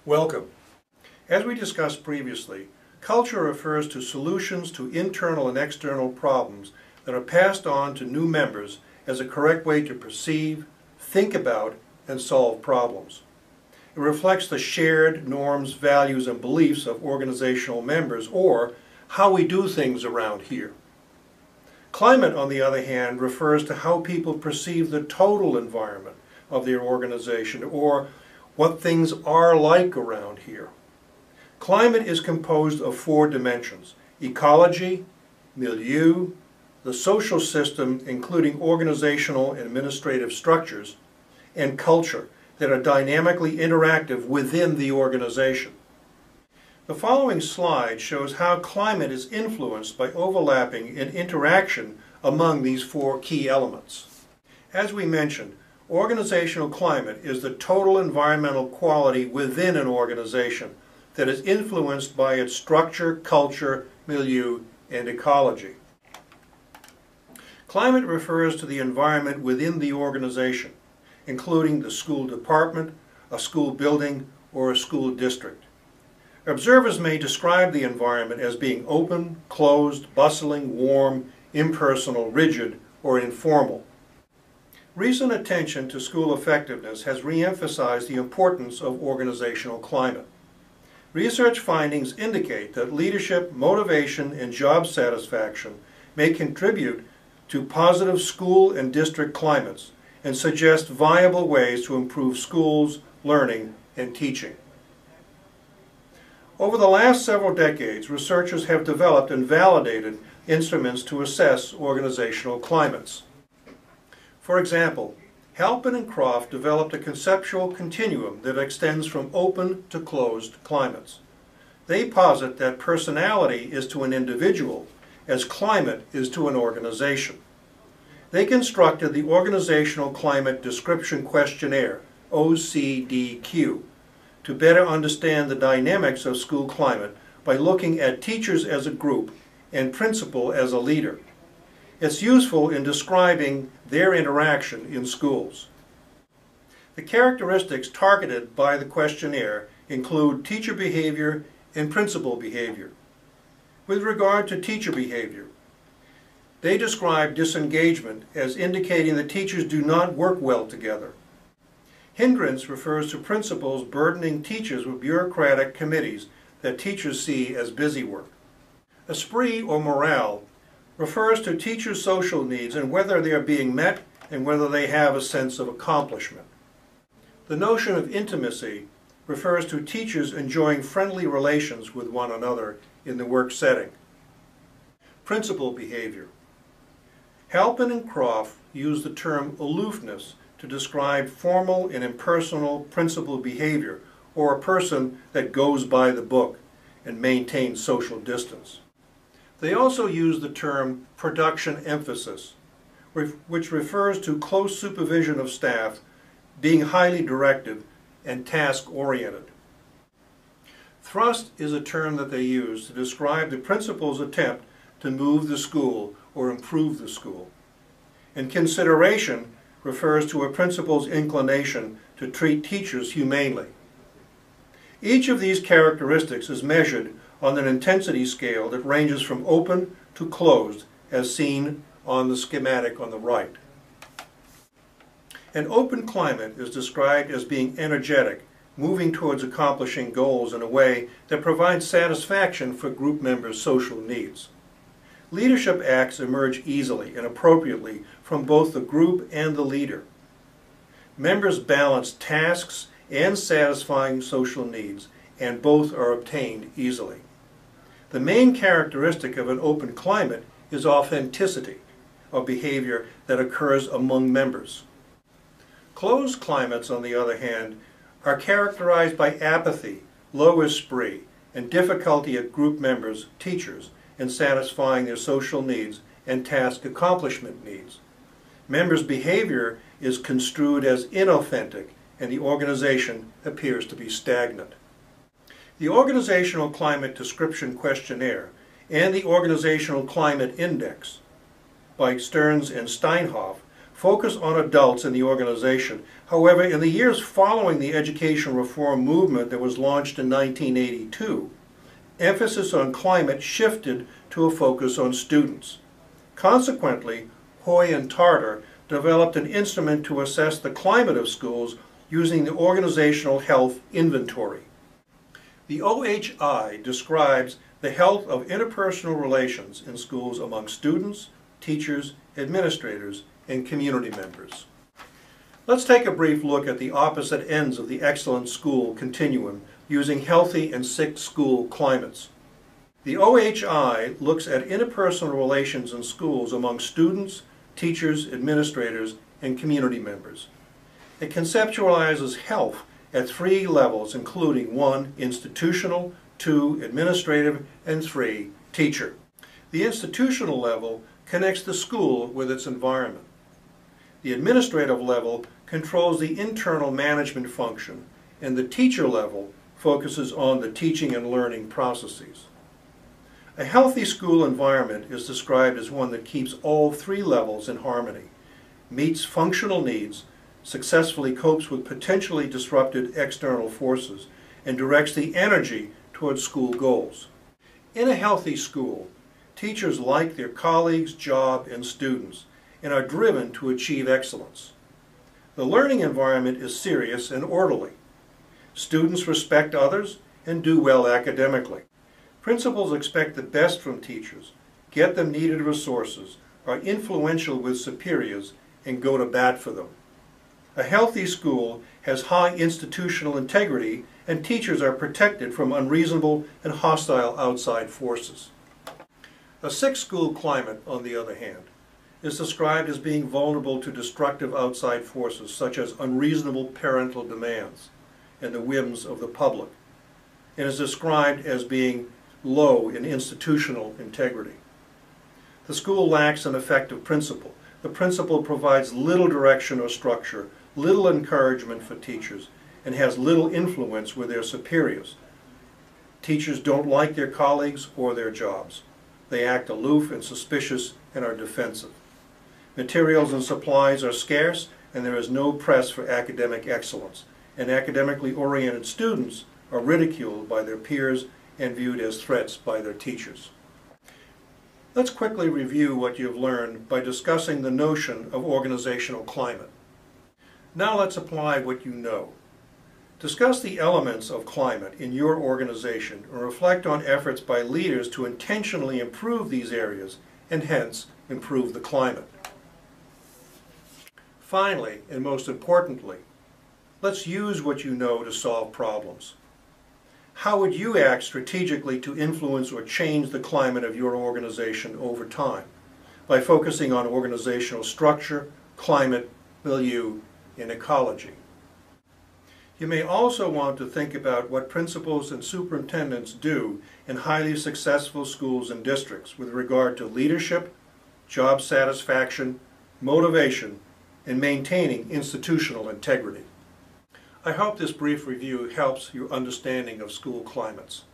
Welcome. As we discussed previously, culture refers to solutions to internal and external problems that are passed on to new members as a correct way to perceive, think about, and solve problems. It reflects the shared norms, values, and beliefs of organizational members, or how we do things around here. Climate, on the other hand, refers to how people perceive the total environment of their organization, or what things are like around here. Climate is composed of four dimensions: ecology, milieu, the social system, including organizational and administrative structures, and culture that are dynamically interactive within the organization. The following slide shows how climate is influenced by overlapping and interaction among these four key elements. As we mentioned, organizational climate is the total environmental quality within an organization that is influenced by its structure, culture, milieu, and ecology. Climate refers to the environment within the organization, including the school department, a school building, or a school district. Observers may describe the environment as being open, closed, bustling, warm, impersonal, rigid, or informal. Recent attention to school effectiveness has re-emphasized the importance of organizational climate. Research findings indicate that leadership, motivation, and job satisfaction may contribute to positive school and district climates and suggest viable ways to improve schools, learning, and teaching. Over the last several decades, researchers have developed and validated instruments to assess organizational climates. For example, Halpin and Croft developed a conceptual continuum that extends from open to closed climates. They posit that personality is to an individual as climate is to an organization. They constructed the Organizational Climate Description Questionnaire, OCDQ, to better understand the dynamics of school climate by looking at teachers as a group and principal as a leader. It's useful in describing their interaction in schools. The characteristics targeted by the questionnaire include teacher behavior and principal behavior. With regard to teacher behavior, they describe disengagement as indicating that teachers do not work well together. Hindrance refers to principals burdening teachers with bureaucratic committees that teachers see as busy work. Esprit or morale refers to teachers' social needs and whether they are being met and whether they have a sense of accomplishment. The notion of intimacy refers to teachers enjoying friendly relations with one another in the work setting. Principal behavior. Halpin and Croft use the term aloofness to describe formal and impersonal principal behavior, or a person that goes by the book and maintains social distance. They also use the term production emphasis, which refers to close supervision of staff, being highly directive and task-oriented. Thrust is a term that they use to describe the principal's attempt to move the school or improve the school. And consideration refers to a principal's inclination to treat teachers humanely. Each of these characteristics is measured on an intensity scale that ranges from open to closed, as seen on the schematic on the right. An open climate is described as being energetic, moving towards accomplishing goals in a way that provides satisfaction for group members' social needs. Leadership acts emerge easily and appropriately from both the group and the leader. Members balance tasks and satisfying social needs, and both are obtained easily. The main characteristic of an open climate is authenticity of behavior that occurs among members. Closed climates, on the other hand, are characterized by apathy, low esprit, and difficulty of group members, teachers, in satisfying their social needs and task accomplishment needs. Members' behavior is construed as inauthentic, and the organization appears to be stagnant. The Organizational Climate Description Questionnaire and the Organizational Climate Index by Stearns and Steinhoff focus on adults in the organization. However, in the years following the education reform movement that was launched in 1982, emphasis on climate shifted to a focus on students. Consequently, Hoy and Tarter developed an instrument to assess the climate of schools using the Organizational Health Inventory. The OHI describes the health of interpersonal relations in schools among students, teachers, administrators, and community members. Let's take a brief look at the opposite ends of the excellent school continuum using healthy and sick school climates. The OHI looks at interpersonal relations in schools among students, teachers, administrators, and community members. It conceptualizes health at 3 levels, including 1, institutional, 2, administrative, and 3, teacher. The institutional level connects the school with its environment. The administrative level controls the internal management function, and the teacher level focuses on the teaching and learning processes. A healthy school environment is described as one that keeps all 3 levels in harmony, meets functional needs, successfully copes with potentially disrupted external forces, and directs the energy towards school goals. In a healthy school, teachers like their colleagues, job, and students, and are driven to achieve excellence. The learning environment is serious and orderly. Students respect others and do well academically. Principals expect the best from teachers, get them needed resources, are influential with superiors, and go to bat for them. A healthy school has high institutional integrity, and teachers are protected from unreasonable and hostile outside forces. A sick school climate, on the other hand, is described as being vulnerable to destructive outside forces such as unreasonable parental demands and the whims of the public, and is described as being low in institutional integrity. The school lacks an effective principal. The principal provides little direction or structure, little encouragement for teachers, and has little influence with their superiors. Teachers don't like their colleagues or their jobs. They act aloof and suspicious and are defensive. Materials and supplies are scarce, and there is no press for academic excellence, and academically oriented students are ridiculed by their peers and viewed as threats by their teachers. Let's quickly review what you've learned by discussing the notion of organizational climate. Now let's apply what you know. Discuss the elements of climate in your organization and reflect on efforts by leaders to intentionally improve these areas and hence improve the climate. Finally, and most importantly, let's use what you know to solve problems. How would you act strategically to influence or change the climate of your organization over time? By focusing on organizational structure, climate, milieu, and ecology. You may also want to think about what principals and superintendents do in highly successful schools and districts with regard to leadership, job satisfaction, motivation, and maintaining institutional integrity. I hope this brief review helps your understanding of school climates.